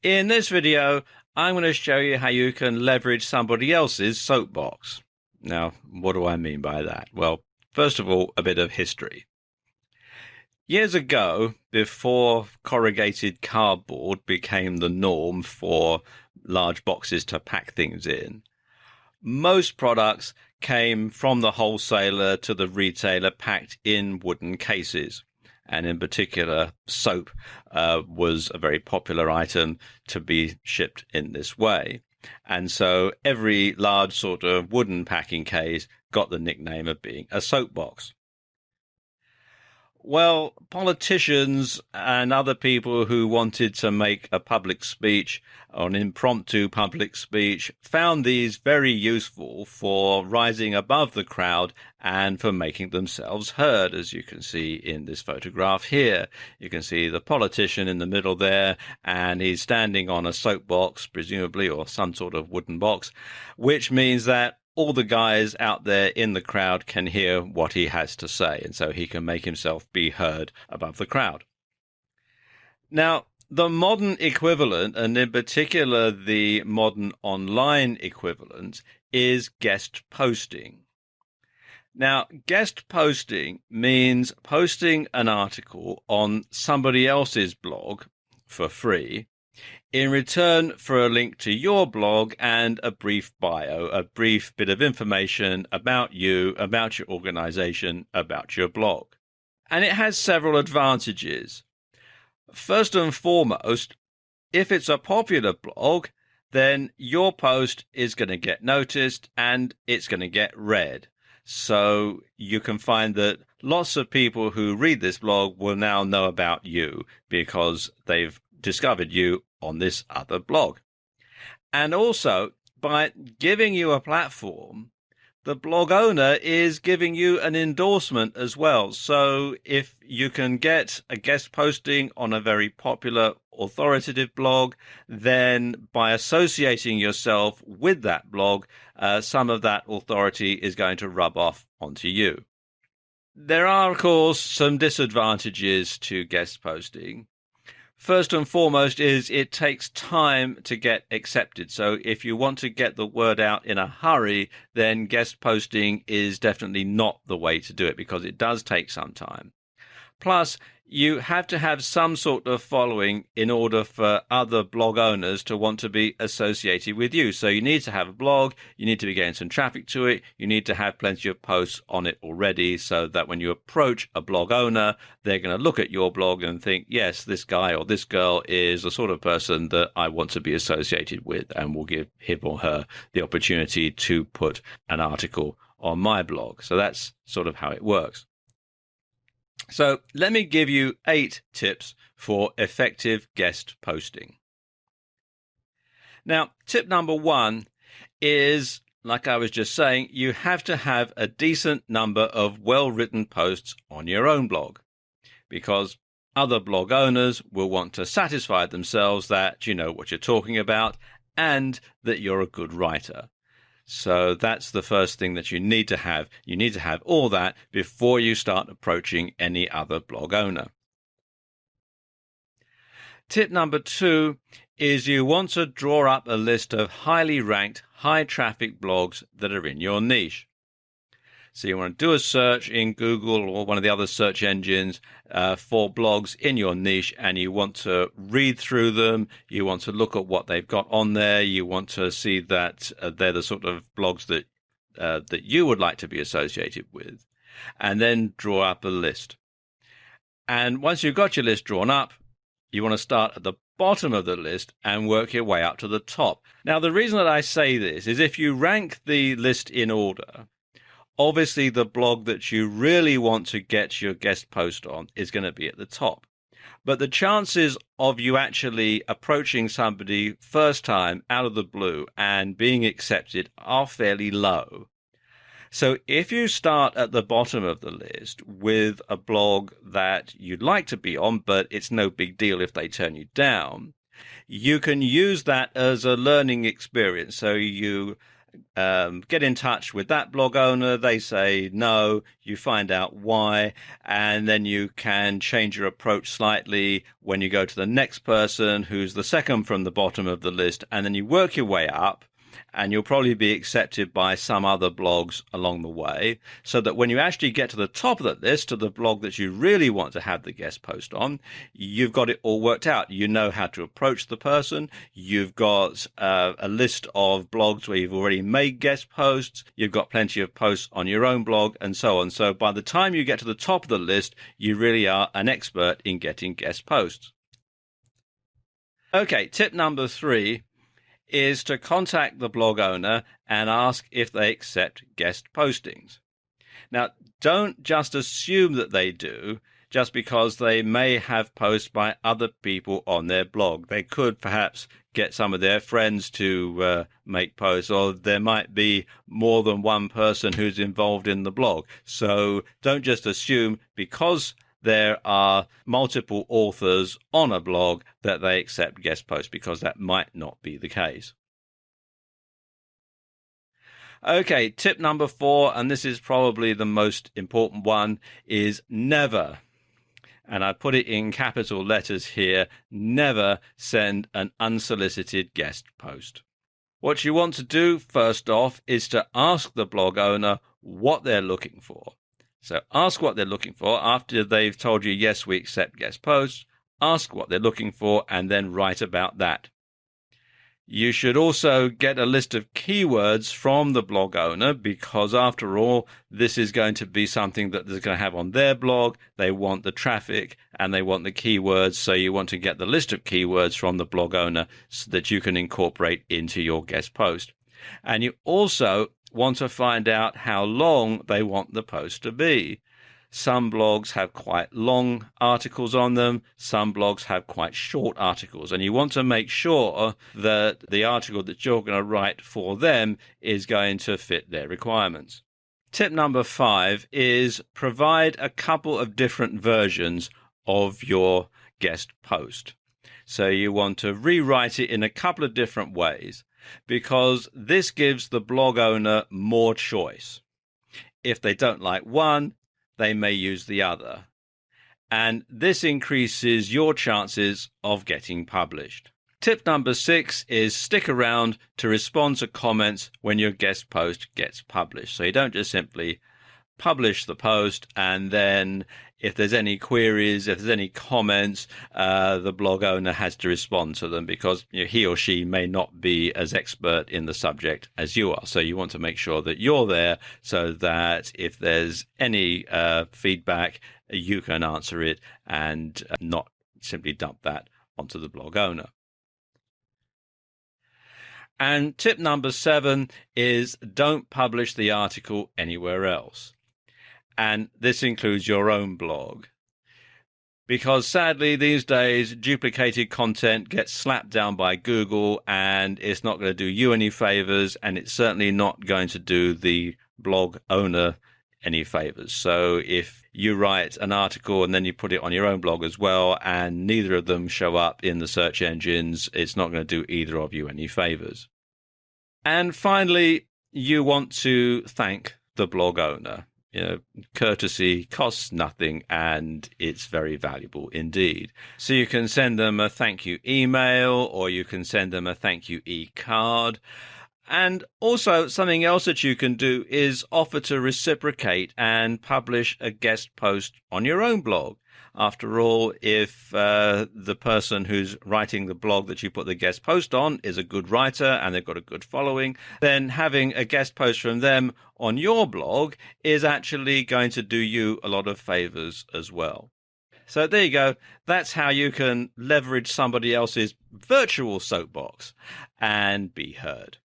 In this video, I'm going to show you how you can leverage somebody else's soapbox. Now, what do I mean by that? Well, first of all, a bit of history. Years ago, before corrugated cardboard became the norm for large boxes to pack things in, most products came from the wholesaler to the retailer packed in wooden cases. And in particular, soap was a very popular item to be shipped in this way. And so every large sort of wooden packing case got the nickname of being a soapbox. Well, politicians and other people who wanted to make a public speech or an impromptu public speech found these very useful for rising above the crowd and for making themselves heard, as you can see in this photograph here. You can see the politician in the middle there, and he's standing on a soapbox, presumably, or some sort of wooden box, which means that all the guys out there in the crowd can hear what he has to say, and so he can make himself be heard above the crowd. Now, the modern equivalent, and in particular the modern online equivalent, is guest posting. Now, guest posting means posting an article on somebody else's blog for free, in return for a link to your blog and a brief bio, a brief bit of information about you, about your organization, about your blog. And it has several advantages. First and foremost, if it's a popular blog, then your post is going to get noticed and it's going to get read. So you can find that lots of people who read this blog will now know about you because they've discovered you on this other blog. And also, by giving you a platform, the blog owner is giving you an endorsement as well. So if you can get a guest posting on a very popular authoritative blog, then by associating yourself with that blog, some of that authority is going to rub off onto you. There are, of course, some disadvantages to guest posting. First and foremost is it takes time to get accepted. So if you want to get the word out in a hurry, then guest posting is definitely not the way to do it because it does take some time. Plus, you have to have some sort of following in order for other blog owners to want to be associated with you. So you need to have a blog, you need to be getting some traffic to it, you need to have plenty of posts on it already so that when you approach a blog owner, they're going to look at your blog and think, yes, this guy or this girl is the sort of person that I want to be associated with, and will give him or her the opportunity to put an article on my blog. So that's sort of how it works. So let me give you 8 tips for effective guest posting. Now, tip number 1 is, like I was just saying, you have to have a decent number of well-written posts on your own blog, because other blog owners will want to satisfy themselves that you know what you're talking about and that you're a good writer. So that's the first thing that you need to have. You need to have all that before you start approaching any other blog owner. Tip number 2 is you want to draw up a list of highly ranked, high traffic blogs that are in your niche. So you want to do a search in Google or one of the other search engines for blogs in your niche, and you want to read through them. You want to look at what they've got on there. You want to see that they're the sort of blogs that you would like to be associated with, and then draw up a list. And once you've got your list drawn up, you want to start at the bottom of the list and work your way up to the top. Now, the reason that I say this is if you rank the list in order, obviously the blog that you really want to get your guest post on is going to be at the top. But the chances of you actually approaching somebody first time out of the blue and being accepted are fairly low. So if you start at the bottom of the list with a blog that you'd like to be on, but it's no big deal if they turn you down, you can use that as a learning experience. So you get in touch with that blog owner. They say no, you find out why, and then you can change your approach slightly when you go to the next person who's the second from the bottom of the list, and then you work your way up, and you'll probably be accepted by some other blogs along the way, so that when you actually get to the top of the list, to the blog that you really want to have the guest post on, you've got it all worked out. You know how to approach the person. You've got a list of blogs where you've already made guest posts. You've got plenty of posts on your own blog and so on. So by the time you get to the top of the list, you really are an expert in getting guest posts. Okay, tip number 3 is to contact the blog owner and ask if they accept guest postings. Now, don't just assume that they do, just because they may have posts by other people on their blog. They could perhaps get some of their friends to make posts, or there might be more than one person who's involved in the blog. So don't just assume because there are multiple authors on a blog that they accept guest posts, because that might not be the case. Okay, tip number 4, and this is probably the most important one, is never, and I put it in capital letters here, never send an unsolicited guest post. What you want to do first off is to ask the blog owner what they're looking for. So ask what they're looking for after they've told you, yes, we accept guest posts. Ask what they're looking for and then write about that. You should also get a list of keywords from the blog owner, because after all, this is going to be something that they're going to have on their blog. They want the traffic and they want the keywords. So you want to get the list of keywords from the blog owner so that you can incorporate into your guest post. And you also want to find out how long they want the post to be. Some blogs have quite long articles on them. Some blogs have quite short articles. And you want to make sure that the article that you're going to write for them is going to fit their requirements. Tip number 5 is provide a couple of different versions of your guest post. So you want to rewrite it in a couple of different ways, because this gives the blog owner more choice. If they don't like one, they may use the other. And this increases your chances of getting published. Tip number 6 is stick around to respond to comments when your guest post gets published. So you don't just simply publish the post and then if there's any queries, if there's any comments, the blog owner has to respond to them, because he or she may not be as expert in the subject as you are. So you want to make sure that you're there so that if there's any feedback, you can answer it and not simply dump that onto the blog owner. And tip number 7 is don't publish the article anywhere else. And this includes your own blog. Because sadly, these days, duplicated content gets slapped down by Google, and it's not going to do you any favors, and it's certainly not going to do the blog owner any favors. So if you write an article and then you put it on your own blog as well, and neither of them show up in the search engines, it's not going to do either of you any favors. And finally, you want to thank the blog owner. Courtesy costs nothing, and it's very valuable indeed. So you can send them a thank you email, or you can send them a thank you e-card. And also something else that you can do is offer to reciprocate and publish a guest post on your own blog. After all, if the person who's writing the blog that you put the guest post on is a good writer and they've got a good following, then having a guest post from them on your blog is actually going to do you a lot of favors as well. So there you go. That's how you can leverage somebody else's virtual soapbox and be heard.